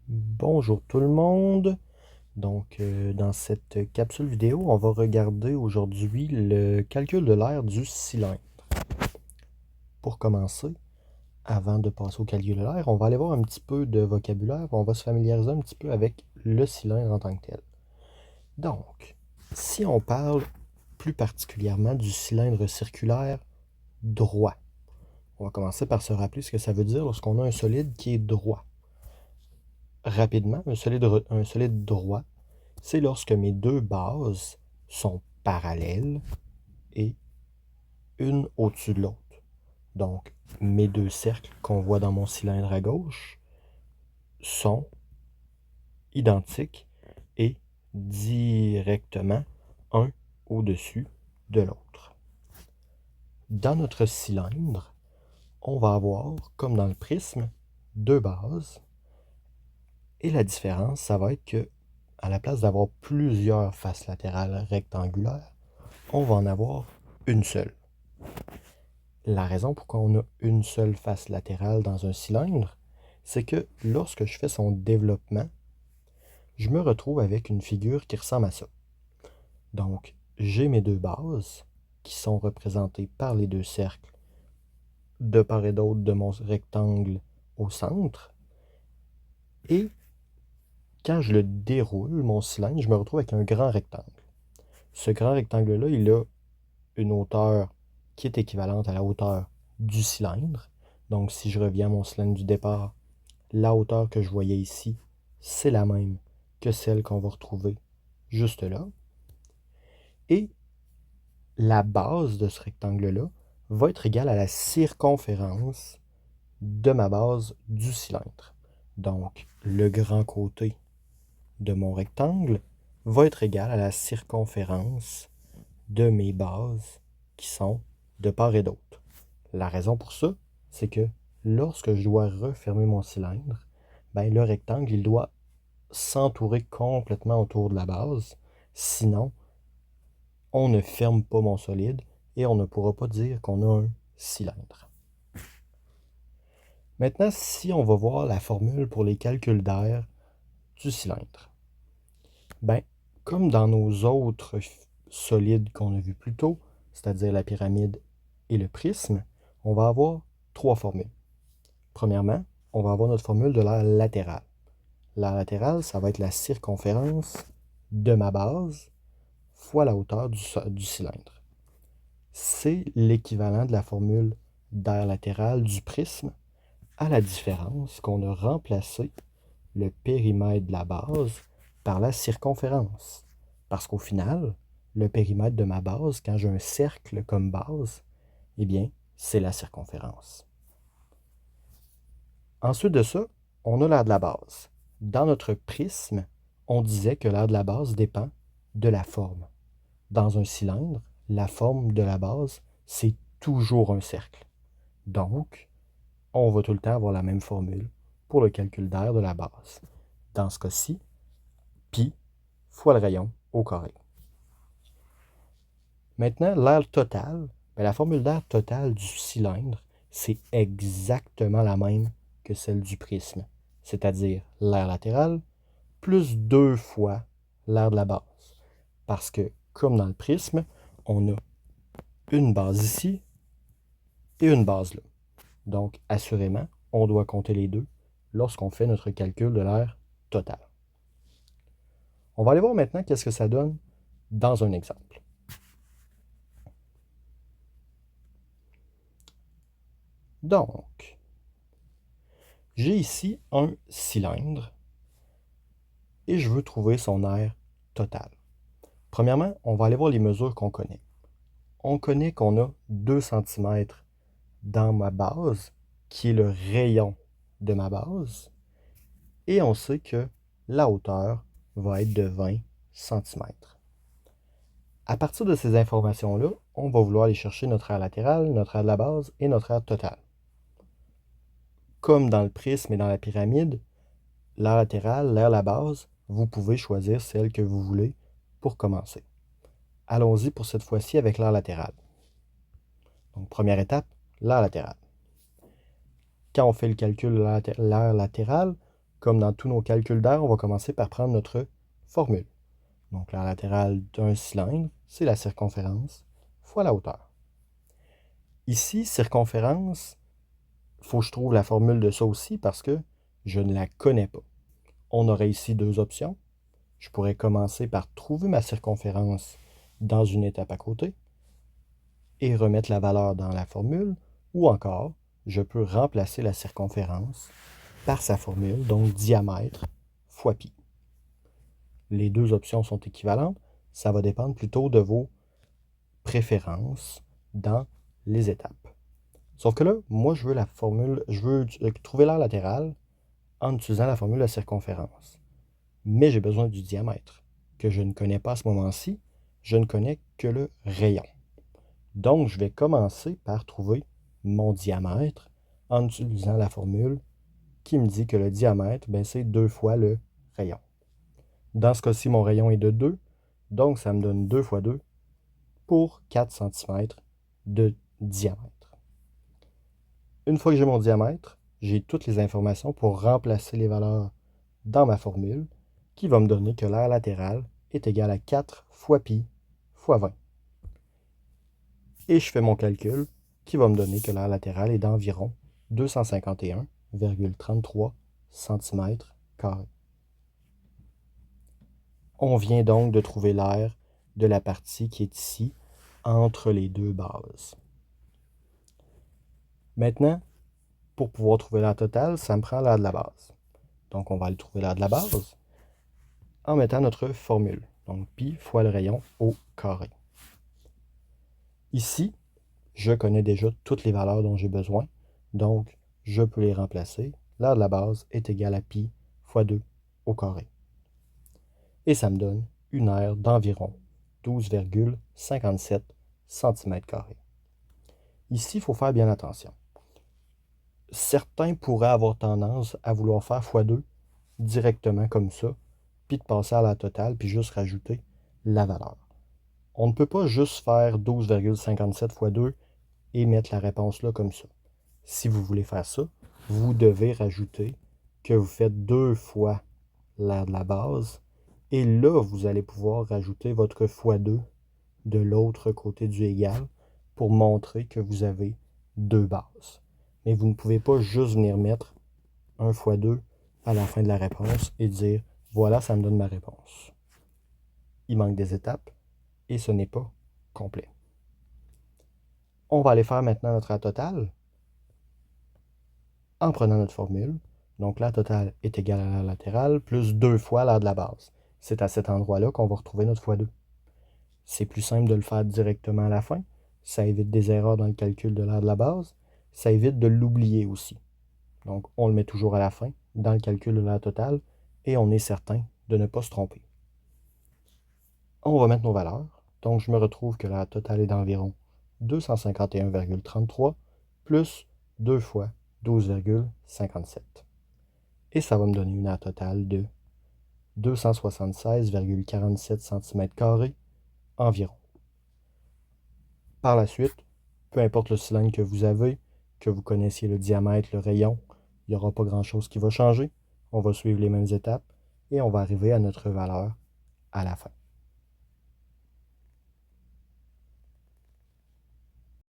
Bonjour tout le monde. Dans cette capsule vidéo, on va regarder aujourd'hui le calcul de l'aire du cylindre. Pour commencer, avant de passer au calcul de l'aire, on va aller voir un petit peu de vocabulaire. On va se familiariser un petit peu avec le cylindre en tant que tel. Donc, si on parle plus particulièrement du cylindre circulaire droit, on va commencer par se rappeler ce que ça veut dire lorsqu'on a un solide qui est droit. Rapidement, un solide droit, c'est lorsque mes deux bases sont parallèles et une au-dessus de l'autre. Donc, mes deux cercles qu'on voit dans mon cylindre à gauche sont identiques et directement un au-dessus de l'autre. Dans notre cylindre, on va avoir, comme dans le prisme, deux bases. Et la différence, ça va être que, à la place d'avoir plusieurs faces latérales rectangulaires, on va en avoir une seule. La raison pourquoi on a une seule face latérale dans un cylindre, c'est que lorsque je fais son développement, je me retrouve avec une figure qui ressemble à ça. Donc, j'ai mes deux bases qui sont représentées par les deux cercles de part et d'autre de mon rectangle au centre. Et quand je le déroule, mon cylindre, je me retrouve avec un grand rectangle. Ce grand rectangle-là, il a une hauteur qui est équivalente à la hauteur du cylindre. Donc, si je reviens à mon cylindre du départ, la hauteur que je voyais ici, c'est la même que celle qu'on va retrouver juste là. Et la base de ce rectangle-là va être égale à la circonférence de ma base du cylindre. Donc, le grand côté de mon rectangle va être égal à la circonférence de mes bases qui sont de part et d'autre. La raison pour ça, c'est que lorsque je dois refermer mon cylindre, le rectangle, il doit s'entourer complètement autour de la base. Sinon, on ne ferme pas mon solide et on ne pourra pas dire qu'on a un cylindre. Maintenant, si on va voir la formule pour les calculs d'air du cylindre, comme dans nos autres solides qu'on a vus plus tôt, c'est-à-dire la pyramide et le prisme, on va avoir trois formules. Premièrement, on va avoir notre formule de l'aire latérale. L'aire latérale, ça va être la circonférence de ma base fois la hauteur du cylindre. C'est l'équivalent de la formule d'aire latérale du prisme, à la différence qu'on a remplacé le périmètre de la base par la circonférence. Parce qu'au final, le périmètre de ma base, quand j'ai un cercle comme base, eh bien, c'est la circonférence. Ensuite de ça, on a l'aire de la base. Dans notre prisme, on disait que l'aire de la base dépend de la forme. Dans un cylindre, la forme de la base, c'est toujours un cercle. Donc, on va tout le temps avoir la même formule pour le calcul d'air de la base. Dans ce cas-ci, pi fois le rayon au carré. Maintenant, l'aire totale, la formule d'air totale du cylindre, c'est exactement la même que celle du prisme, c'est-à-dire l'aire latérale plus deux fois l'aire de la base. Parce que, comme dans le prisme, on a une base ici et une base là. Donc, assurément, on doit compter les deux lorsqu'on fait notre calcul de l'aire totale. On va aller voir maintenant qu'est-ce que ça donne dans un exemple. Donc, j'ai ici un cylindre et je veux trouver son aire totale. Premièrement, on va aller voir les mesures qu'on connaît. On connaît qu'on a 2 cm dans ma base, qui est le rayon de ma base, et on sait que la hauteur va être de 20 cm. À partir de ces informations-là, on va vouloir aller chercher notre aire latérale, notre aire de la base et notre aire totale. Comme dans le prisme et dans la pyramide, l'aire latérale, l'aire de la base, vous pouvez choisir celle que vous voulez pour commencer. Allons-y pour cette fois-ci avec l'aire latérale. Donc, première étape, l'aire latérale. Quand on fait le calcul de l'aire latérale, comme dans tous nos calculs d'air, on va commencer par prendre notre formule. Donc l'aire latérale d'un cylindre, c'est la circonférence fois la hauteur. Ici, circonférence, il faut que je trouve la formule de ça aussi parce que je ne la connais pas. On aurait ici deux options. Je pourrais commencer par trouver ma circonférence dans une étape à côté et remettre la valeur dans la formule, ou encore, je peux remplacer la circonférence par sa formule, donc diamètre fois pi. Les deux options sont équivalentes. Ça va dépendre plutôt de vos préférences dans les étapes. Sauf que là, moi, je veux trouver l'aire latérale en utilisant la formule de la circonférence. Mais j'ai besoin du diamètre, que je ne connais pas à ce moment-ci. Je ne connais que le rayon. Donc, je vais commencer par trouver mon diamètre en utilisant la formule qui me dit que le diamètre, c'est 2 fois le rayon. Dans ce cas-ci, mon rayon est de 2, donc ça me donne 2 fois 2 pour 4 cm de diamètre. Une fois que j'ai mon diamètre, j'ai toutes les informations pour remplacer les valeurs dans ma formule qui va me donner que l'aire latérale est égale à 4 fois pi fois 20. Et je fais mon calcul qui va me donner que l'aire latérale est d'environ 251,33 cm². On vient donc de trouver l'aire de la partie qui est ici, entre les deux bases. Maintenant, pour pouvoir trouver l'aire totale, ça me prend l'aire de la base. Donc, on va aller trouver l'aire de la base en mettant notre formule. Donc, pi fois le rayon au carré. Ici, je connais déjà toutes les valeurs dont j'ai besoin, donc je peux les remplacer. L'aire de la base est égale à pi fois 2 au carré. Et ça me donne une aire d'environ 12,57 cm². Ici, il faut faire bien attention. Certains pourraient avoir tendance à vouloir faire x2 directement comme ça, puis de passer à la totale, puis juste rajouter la valeur. On ne peut pas juste faire 12,57 x 2 et mettre la réponse là comme ça. Si vous voulez faire ça, vous devez rajouter que vous faites 2 fois l'aire de la base, et là, vous allez pouvoir rajouter votre x2 de l'autre côté du égal pour montrer que vous avez deux bases. Mais vous ne pouvez pas juste venir mettre 1 x 2 à la fin de la réponse et dire « Voilà, ça me donne ma réponse ». Il manque des étapes et ce n'est pas complet. On va aller faire maintenant notre aire totale en prenant notre formule. Donc l'aire totale est égale à l'aire latérale plus 2 fois l'aire de la base. C'est à cet endroit-là qu'on va retrouver notre x2. C'est plus simple de le faire directement à la fin. Ça évite des erreurs dans le calcul de l'aire de la base. Ça évite de l'oublier aussi. Donc, on le met toujours à la fin, dans le calcul de l'aire totale, et on est certain de ne pas se tromper. On va mettre nos valeurs. Donc, je me retrouve que l'aire totale est d'environ 251,33 plus 2 fois 12,57. Et ça va me donner une aire totale de 276,47 cm² environ. Par la suite, peu importe le cylindre que vous avez, que vous connaissiez le diamètre, le rayon, il n'y aura pas grand-chose qui va changer. On va suivre les mêmes étapes et on va arriver à notre valeur à la fin.